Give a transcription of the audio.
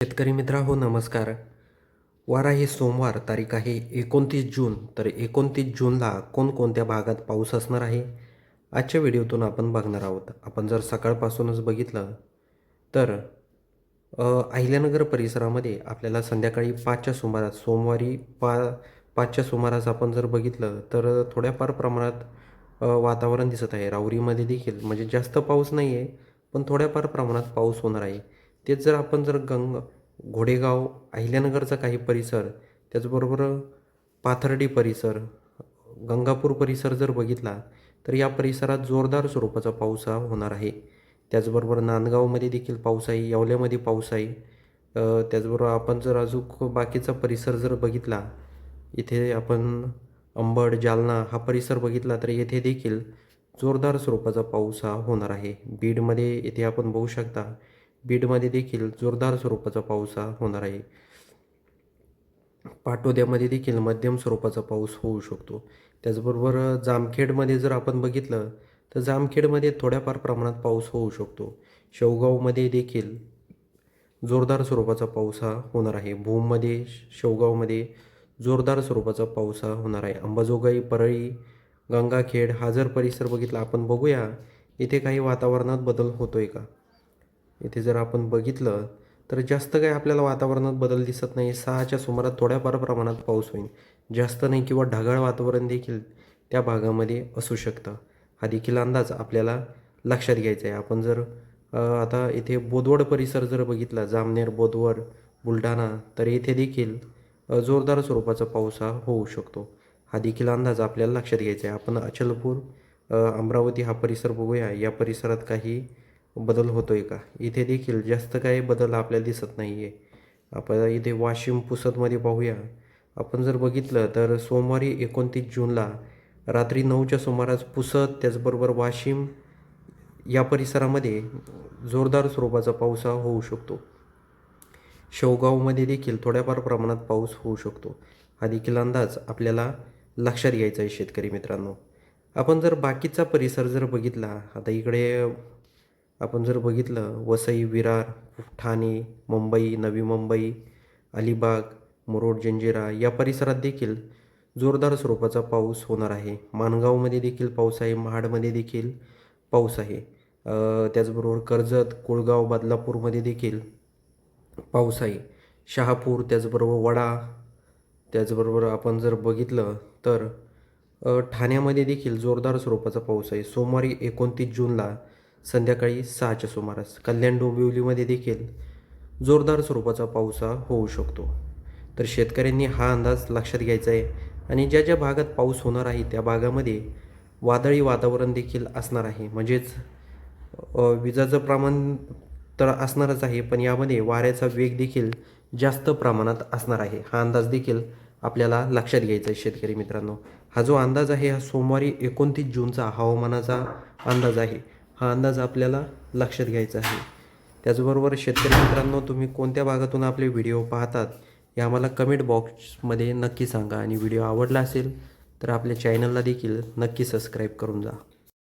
शेतकरी मित्रांनो नमस्कार. वार आहे सोमवार, तारीख आहे 29 जून. तर 29 जूनला कोणकोणत्या भागात पाऊस असणार आहे आजच्या व्हिडिओतून आपण बघणार आहोत. आपण जर सकाळपासूनच बघितलं तर अहिल्यानगर परिसरामध्ये आपल्याला संध्याकाळी 5च्या सुमारास सोमवारी 5च्या सुमारास आपण जर बघितलं तर थोड्याफार प्रमाणात वातावरण दिसत आहे. राहुरीमध्ये देखील म्हणजे जास्त पाऊस नाही आहे, पण थोड्याफार प्रमाणात पाऊस होणार आहे. तेच जर आपण जर घोडेगाव, अहिल्यानगरचा काही परिसर, त्याचबरोबर पाथर्डी परिसर, गंगापूर परिसर जर बघितला तर या परिसरात जोरदार स्वरूपाचा पाऊस हा होणार आहे. त्याचबरोबर नांदगावमध्ये देखील पाऊस आहे, येवल्यामध्ये पाऊस आहे. त्याचबरोबर आपण जर अजून बाकीचा परिसर जर बघितला, इथे आपण अंबड, जालना हा परिसर बघितला तर येथे देखील जोरदार स्वरूपाचा पाऊस हा होणार आहे. बीडमध्ये इथे आपण बघू शकता, बीडमध्ये देखील जोरदार स्वरूपाचा पाऊस हा होणार आहे. पाटोद्यामध्ये देखील मध्यम स्वरूपाचा पाऊस होऊ शकतो. त्याचबरोबर जामखेडमध्ये जर आपण बघितलं तर जामखेडमध्ये थोड्याफार प्रमाणात पाऊस होऊ शकतो. शेवगावमध्ये देखील जोरदार स्वरूपाचा पाऊस हा होणार आहे. भूममध्ये, शेवगावमध्ये जोरदार स्वरूपाचा पाऊस हा होणार आहे. अंबाजोगाई, परळी, गंगाखेड हा जर परिसर बघितला आपण बघूया इथे काही वातावरणात बदल होतोय का. इथे जर आपण बघितलं तर जास्त काही आपल्याला वातावरणात बदल दिसत नाही. 6च्या सुमारास थोड्याफार प्रमाणात पाऊस होईल, जास्त नाही, किंवा ढगाळ वातावरण देखील त्या भागामध्ये असू शकतं. हा देखील अंदाज आपल्याला लक्षात घ्यायचा आहे. आपण जर आता इथे बोदवड परिसर जर बघितला, जामनेर, बोदवड, बुलढाणा, तर येथे देखील जोरदार स्वरूपाचा पाऊस हा होऊ शकतो. हा देखील अंदाज आपल्याला लक्षात घ्यायचा आहे. आपण अचलपूर, अमरावती हा परिसर बघूया, या परिसरात काही बदल होतोय का. इथे देखील जास्त काही बदल आपल्याला दिसत नाही आहे. आपण इथे वाशिम, पुसदमध्ये पाहूया. आपण जर बघितलं तर सोमवारी 29 जूनला रात्री 9च्या सुमारास पुसद, त्याचबरोबर वाशिम या परिसरामध्ये जोरदार स्वरूपाचा पाऊस हा होऊ शकतो. शेवगावमध्ये देखील थोड्याफार प्रमाणात पाऊस होऊ शकतो. हा देखील अंदाज आपल्याला लक्षात घ्यायचा आहे शेतकरी मित्रांनो. आपण जर बाकीचा परिसर जर बघितला, आता इकडे आपण जर बघितलं वसई, विरार, ठाणे, मुंबई, नवी मुंबई, अलिबाग, मुरुड, जंजिरा या परिसरात देखील जोरदार स्वरूपाचा पाऊस होणार आहे. माणगावमध्ये देखील पाऊस आहे, महाडमध्ये देखील पाऊस आहे. त्याचबरोबर कर्जत, कुळगाव, बदलापूरमध्ये देखील पाऊस आहे. शहापूर, त्याचबरोबर वडा, त्याचबरोबर आपण जर बघितलं तर ठाण्यामध्ये देखील जोरदार स्वरूपाचा पाऊस आहे. सोमवारी 29 जूनला संध्याकाळी 6च्या सुमारास कल्याण, डोंबिवलीमध्ये देखील जोरदार स्वरूपाचा पाऊस हा होऊ शकतो. तर शेतकऱ्यांनी हा अंदाज लक्षात घ्यायचा आहे. आणि ज्या ज्या भागात पाऊस होणार आहे त्या भागामध्ये वादळी वातावरण देखील असणार आहे. म्हणजेच विजाचं प्रमाण तर असणारच आहे, पण यामध्ये वाऱ्याचा वेग देखील जास्त प्रमाणात असणार आहे. हा अंदाज देखील आपल्याला लक्षात घ्यायचा आहे शेतकरी मित्रांनो. हा जो अंदाज आहे हा सोमवारी 29 जूनचा हवामानाचा अंदाज आहे. हा अंदाज आपल्याला लक्षात घ्यायचा आहे. त्याचबरोबर शेतकरी मित्रांनो, तुम्ही कोणत्या भागातून आपले व्हिडिओ पाहतात हे आम्हाला कमेंट बॉक्समध्ये नक्की सांगा. आणि व्हिडिओ आवडला असेल तर आपल्या चॅनलला देखील नक्की सबस्क्राईब करून जा.